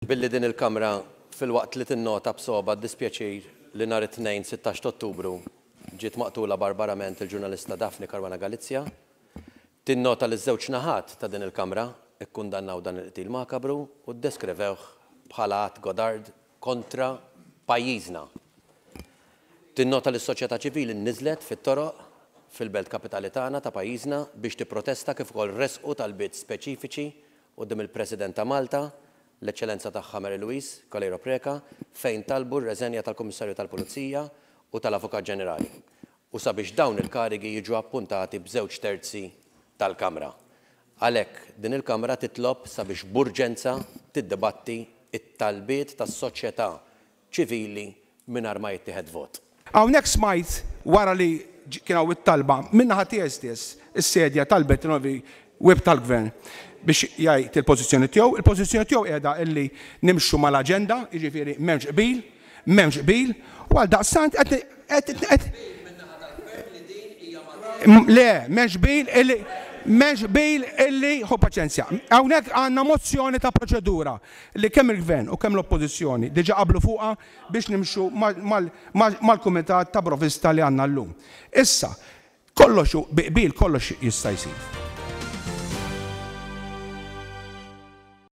Billi din il-Kamra fil-waqt li tinnota b'soba dispjaċir li nhar it-tnejn 16 Ottubru ġiet maqtula barbarament il-ġurnalista Daphne Caruana Galizia, tinnota li ż-żewġ naħat ta' din il-Kamra ikkundannaw dan il-qtil makabru u ddeskrivewh bħala att Godard kontra pajjiżna. Tinnota li s-soċjetà ċivili nniżlet fit-toroq fil-belt kapitali tagħna ta' pajjiżna biex tipprotesta kif ukoll resqu talbiet speċifiċi quddiem il-President ta' Malta, l-Eċċellenza tagħha Mary Louise Calero Preca, fejn talbu r-reżenja tal-Kummissarju tal-Pulizija u tal-Avukat Ġenerali. U sabiex dawn il-karigi jiġu appuntati b'2 terzi tal-Kamra. Għalhekk din il-Kamra titlob sabiex b'urġenza tiddibatti it-talbiet tas-soċjetà ċivili mingħajr ma jittieħed vot. Hawnhekk smajt wara li kien hawn it-talba minnaħa tiegħi stess is-sedja talbet novi web tal-Gvern biex jgħid il-pożizzjoni tiegħu. Il-pożizzjoni tiegħu qiegħda illi nimxu mal-aġenda, jiġifieri m'hemmx qbil, u għal daqstant qed le, m'hemmx qbil illi ħu paċenzja. Hawnhekk għandna mozzjoni ta' proċedura li kemm il-Gvern u kemm l-Oppożizzjoni diġà qablu fuqha biex nimxu mal-Kumitat ta' Provvista li għandna llum. Issa, kollox biqbil kollox jista' jsir.